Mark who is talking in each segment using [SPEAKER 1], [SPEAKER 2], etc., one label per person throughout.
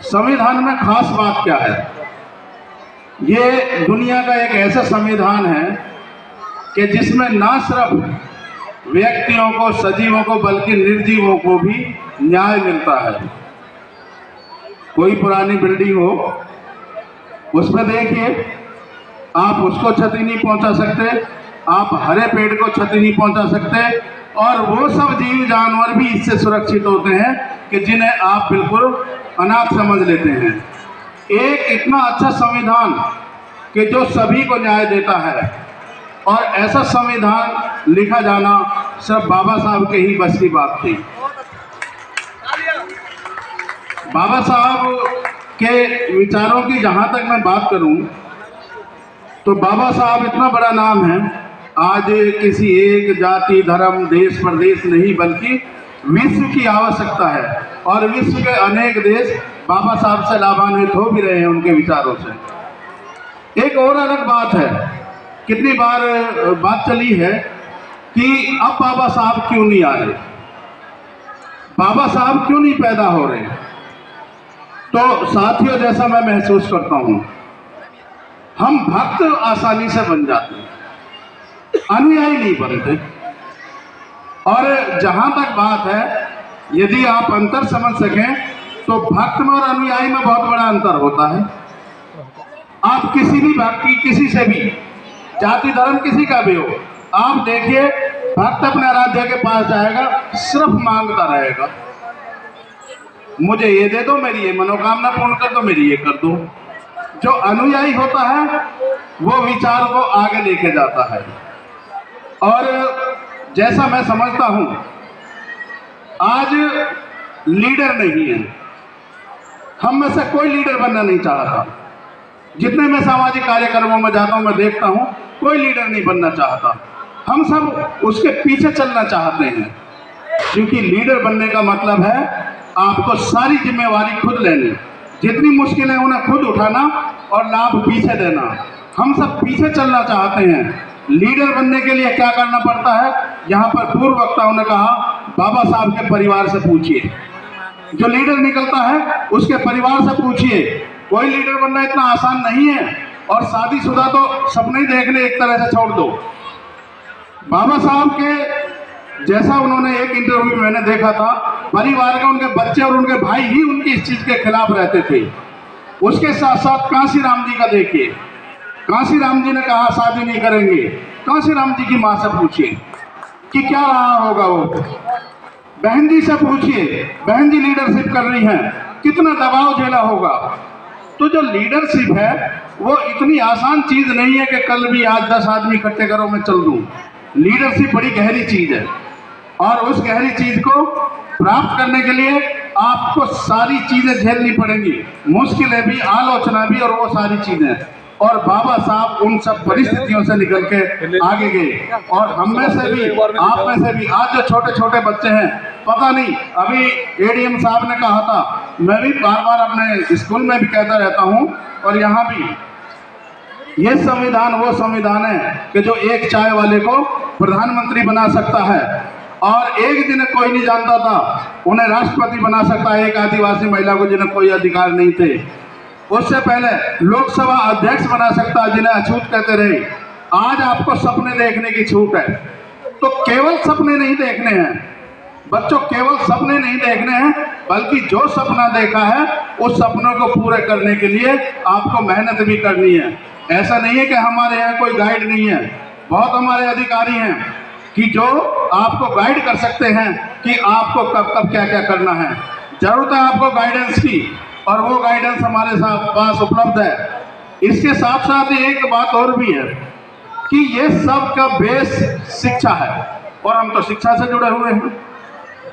[SPEAKER 1] संविधान में खास बात क्या है? ये दुनिया का एक ऐसा संविधान है कि जिसमें ना सिर्फ व्यक्तियों को, सजीवों को, बल्कि निर्जीवों को भी न्याय मिलता है। कोई पुरानी बिल्डिंग हो, उसमें देखिए, आप उसको क्षति नहीं पहुंचा सकते, आप हरे पेड़ को क्षति नहीं पहुंचा सकते, और वो सब जीव जानवर भी इससे सुरक्षित होते हैं कि जिन्हें आप बिल्कुल अनाथ समझ लेते हैं। एक इतना अच्छा संविधान कि जो सभी को न्याय देता है, और ऐसा संविधान लिखा जाना सिर्फ बाबा साहब के ही बस की बात थी। बाबा साहब के विचारों की जहाँ तक मैं बात करूँ तो बाबा साहब इतना बड़ा नाम है, आज किसी एक जाति, धर्म, देश, प्रदेश नहीं बल्कि विश्व की आवश्यकता है, और विश्व के अनेक देश बाबा साहब से लाभान्वित हो भी रहे हैं उनके विचारों से। एक और अलग बात है, कितनी बार बात चली है कि अब बाबा साहब क्यों नहीं आ रहे, बाबा साहब क्यों नहीं पैदा हो रहे। तो साथियों, जैसा मैं महसूस करता हूं, हम भक्त आसानी से बन जाते हैं, अनुयायी नहीं बनते। और जहां तक बात है, यदि आप अंतर समझ सकें तो भक्त में और अनुयायी में बहुत बड़ा अंतर होता है। आप किसी भी भक्त की, किसी से भी, जाति धर्म किसी का भी हो, आप देखिए, भक्त अपने आराध्य के पास जाएगा, सिर्फ मांगता रहेगा, मुझे ये दे दो, मेरी ये मनोकामना पूर्ण कर दो, मेरी ये कर दो। जो अनुयायी होता है वो विचार को आगे लेके जाता है। और जैसा मैं समझता हूं, आज लीडर नहीं है, हम में से कोई लीडर बनना नहीं चाहता। जितने मैं सामाजिक कार्यक्रमों में जाता हूं, मैं देखता हूं, कोई लीडर नहीं बनना चाहता, हम सब उसके पीछे चलना चाहते हैं। क्योंकि लीडर बनने का मतलब है आपको सारी जिम्मेवारी खुद लेनी, जितनी मुश्किलें उन्हें खुद उठाना और लाभ पीछे देना। हम सब पीछे चलना चाहते हैं। लीडर बनने के लिए क्या करना पड़ता है, यहाँ पर पूर्व वक्ताओं ने कहा, बाबा साहब के परिवार से पूछिए। जो लीडर निकलता है उसके परिवार से पूछिए। कोई लीडर बनना इतना आसान नहीं है, और शादीशुदा तो सपने ही देखने एक तरह से छोड़ दो। बाबा साहब के जैसा उन्होंने एक इंटरव्यू में मैंने देखा था, परिवार के उनके बच्चे और उनके भाई ही उनकी इस चीज के खिलाफ रहते थे। उसके साथ साथ कांसी राम जी का देखिए, कांसी राम जी ने कहा शादी नहीं करेंगे। कांसी राम जी की मां से पूछिए कि क्या रहा होगा वो, बहन जी से पूछिए, बहन जी लीडरशिप कर रही हैं, कितना दबाव झेला होगा। तो जो लीडरशिप है वो इतनी आसान चीज नहीं है कि कल भी आज 10 आदमी इकट्ठे करो मैं चल दूं। लीडरशिप बड़ी गहरी चीज है, और उस गहरी चीज को प्राप्त करने के लिए आपको सारी चीजें झेलनी पड़ेंगी, मुश्किलें भी, आलोचना भी, और वो सारी चीजें। और बाबा साहब उन सब परिस्थितियों से निकल के आगे गए। और हम में से भी, आप में से भी, आज जो छोटे छोटे बच्चे हैं, पता नहीं, अभी एडीएम साहब ने कहा था, मैं भी बार बार अपने स्कूल में भी कहता रहता हूँ, और यहाँ भी, ये संविधान वो संविधान है कि जो एक चाय वाले को प्रधानमंत्री बना सकता है, और एक जिन्हें कोई नहीं जानता था उन्हें राष्ट्रपति बना सकता है, एक आदिवासी महिला को जिन्हें कोई अधिकार नहीं थे, उससे पहले लोकसभा अध्यक्ष बना सकता है जिन्हें अछूत कहते रहे। आज आपको सपने देखने की छूट है। तो केवल सपने नहीं देखने हैं बच्चों, केवल सपने नहीं देखने हैं, बल्कि जो सपना देखा है उस सपनों को पूरे करने के लिए आपको मेहनत भी करनी है। ऐसा नहीं है कि हमारे यहाँ कोई गाइड नहीं है, बहुत हमारे अधिकारी हैं कि जो आपको गाइड कर सकते हैं कि आपको कब कब क्या क्या करना है। जरूरत है आपको गाइडेंस की, और वो गाइडेंस हमारे साथ पास उपलब्ध है। इसके साथ साथ एक बात और भी है कि ये सब का बेस शिक्षा है, और हम तो शिक्षा से जुड़े हुए हैं।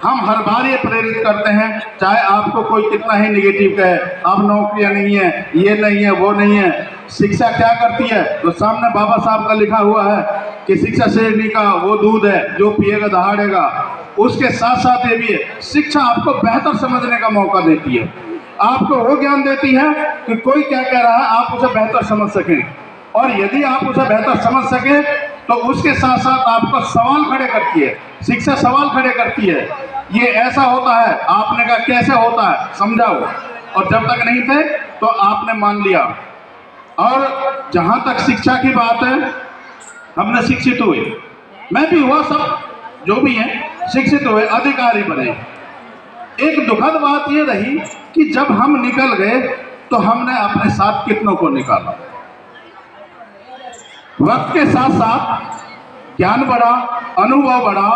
[SPEAKER 1] हम हर बार ये प्रेरित करते हैं, चाहे आपको कोई कितना ही निगेटिव कहे, अब नौकरियां नहीं है, ये नहीं है, वो नहीं है। शिक्षा क्या करती है, तो सामने बाबा साहब का लिखा हुआ है कि शिक्षा शेरनी का वो दूध है जो पिएगा दहाड़ेगा। उसके साथ साथ ये भी है, शिक्षा आपको बेहतर समझने का मौका देती है, आपको वो ज्ञान देती है कि कोई क्या कह रहा है आप उसे बेहतर समझ सकें, और यदि आप उसे बेहतर समझ सकें तो उसके साथ साथ आपको सवाल खड़े करती है। शिक्षा सवाल खड़े करती है, ये ऐसा होता है, आपने कहा कैसे होता है, समझाओ। और जब तक नहीं थे तो आपने मान लिया। और जहां तक शिक्षा की बात है, हमने शिक्षित हुए, मैं भी हुआ, सब जो भी हैं शिक्षित हुए, अधिकारी बने। एक दुखद बात यह रही कि जब हम निकल गए तो हमने अपने साथ कितनों को निकाला। वक्त के साथ साथ ज्ञान बढ़ा, अनुभव बढ़ा,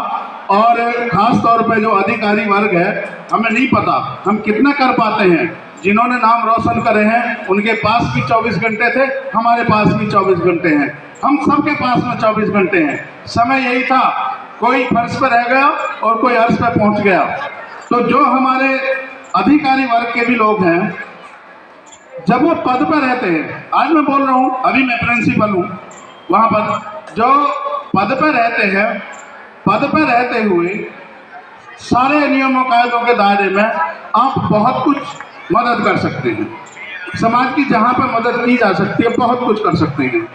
[SPEAKER 1] और खास तौर पे जो अधिकारी वर्ग है, हमें नहीं पता हम कितना कर पाते हैं। जिन्होंने नाम रोशन करे हैं उनके पास भी 24 घंटे थे, हमारे पास भी 24 घंटे हैं, हम सबके पास में 24 घंटे हैं। समय यही था, कोई फर्श पर रह गया और कोई अर्श पर पहुंच गया। तो जो हमारे अधिकारी वर्ग के भी लोग हैं, जब वो पद पर रहते हैं, आज मैं बोल रहा हूँ, अभी मैं प्रिंसिपल हूँ, वहां पर जो पद पर रहते हैं, पद पर रहते हुए सारे नियमों कायदों के दायरे में आप बहुत कुछ मदद कर सकते हैं। समाज की जहां पर मदद की जा सकती है बहुत कुछ कर सकते हैं,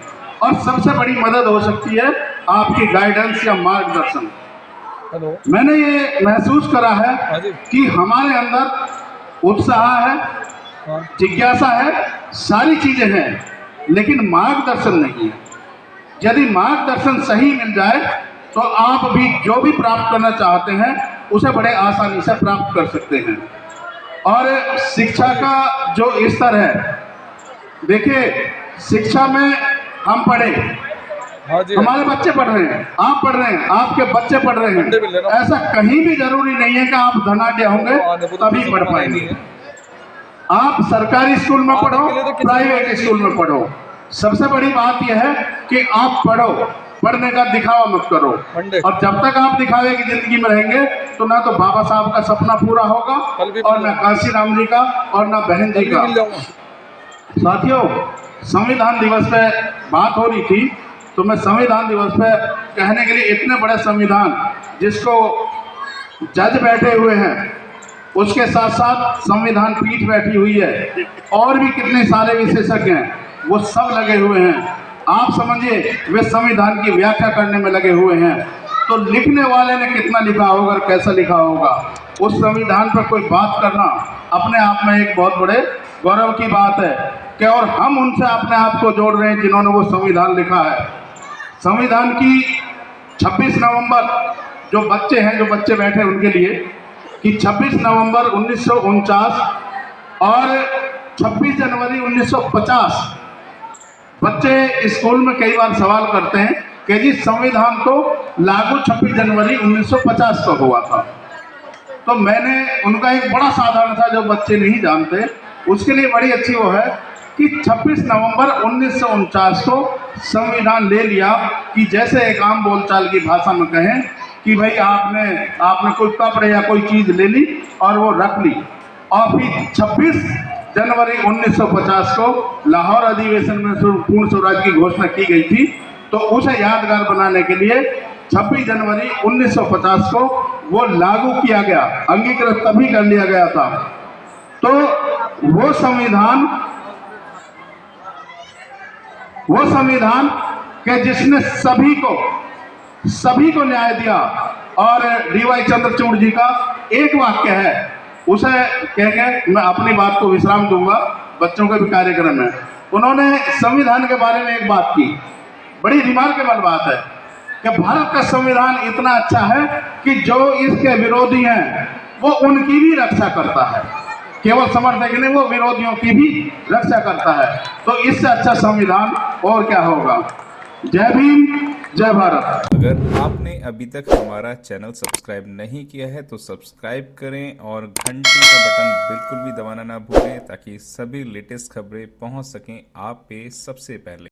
[SPEAKER 1] और सबसे बड़ी मदद हो सकती है आपकी गाइडेंस या मार्गदर्शन। मैंने ये महसूस करा है कि हमारे अंदर उत्साह है, जिज्ञासा है, सारी चीजें हैं, लेकिन मार्गदर्शन नहीं है। यदि मार्गदर्शन सही मिल जाए तो आप भी जो भी प्राप्त करना चाहते हैं उसे बड़े आसानी से प्राप्त कर सकते हैं। और शिक्षा का जो स्तर है, देखिए शिक्षा में हम पढ़े, हमारे बच्चे पढ़ रहे हैं, आप पढ़ रहे हैं, आपके बच्चे पढ़ रहे हैं, ऐसा कहीं भी जरूरी नहीं है कि आप धनाढ्य होंगे तभी पढ़ पाएंगे। आप सरकारी स्कूल में पढ़ो, प्राइवेट स्कूल में पढ़ो, सबसे बड़ी बात यह है कि आप पढ़ो, पढ़ने का दिखावा मत करो। और जब तक आप दिखावे की जिंदगी में रहेंगे तो ना तो बाबा साहब का सपना पूरा होगा, और ना काशीराम जी का, और ना बहन जी का। साथियों, संविधान दिवस पे बात हो रही थी, तो मैं संविधान दिवस पे कहने के लिए, इतने बड़े संविधान जिसको जज बैठे हुए हैं, उसके साथ साथ संविधान पीठ बैठी हुई है, और भी कितने सारे विशेषज्ञ हैं, वो सब लगे हुए हैं। आप समझिए वे संविधान की व्याख्या करने में लगे हुए हैं, तो लिखने वाले ने कितना लिखा होगा और कैसा लिखा होगा। उस संविधान पर कोई बात करना अपने आप में एक बहुत बड़े गौरव की बात है कि, और हम उनसे अपने आप को जोड़ रहे हैं जिन्होंने वो संविधान लिखा है। संविधान की 26 नवंबर, जो बच्चे हैं, जो बच्चे बैठे हैं उनके लिए, कि 26 नवंबर 1949 और 26 जनवरी 1950, बच्चे स्कूल में कई बार सवाल करते हैं कि जी संविधान तो लागू 26 जनवरी 1950 को हुआ था। तो मैंने उनका एक बड़ा साधारण था, जो बच्चे नहीं जानते उसके लिए बड़ी अच्छी वो है कि 26 नवंबर 1949 को संविधान ले लिया, कि जैसे एक आम बोलचाल की भाषा में कहें कि भाई आपने कोई कपड़े या कोई चीज ले ली और वो रख ली, और फिर 26 जनवरी 1950 को लाहौर अधिवेशन में पूर्ण स्वराज की घोषणा की गई थी। तो उसे यादगार बनाने के लिए 26 जनवरी 1950 को वो लागू किया गया, अंगीकृत तभी कर लिया गया था। तो वो संविधान के जिसने सभी को न्याय दिया, और डीवाई चंद्रचूड़ जी का एक वाक्य है, उसे कह के मैं अपनी बात को विश्राम दूंगा बच्चों के भी कार्यक्रम में। उन्होंने संविधान के बारे में एक बात की, बड़ी रिमार्केबल बात है कि भारत का संविधान इतना अच्छा है कि जो इसके विरोधी हैं वो उनकी भी रक्षा करता है, केवल समर्थक नहीं, वो विरोधियों की भी रक्षा करता है। तो इससे अच्छा संविधान और क्या होगा। जय भीम, जय भारत।
[SPEAKER 2] अगर आपने अभी तक हमारा चैनल सब्सक्राइब नहीं किया है तो सब्सक्राइब करें, और घंटी का बटन बिल्कुल भी दबाना ना भूलें, ताकि सभी लेटेस्ट खबरें पहुंच सकें आप पे सबसे पहले।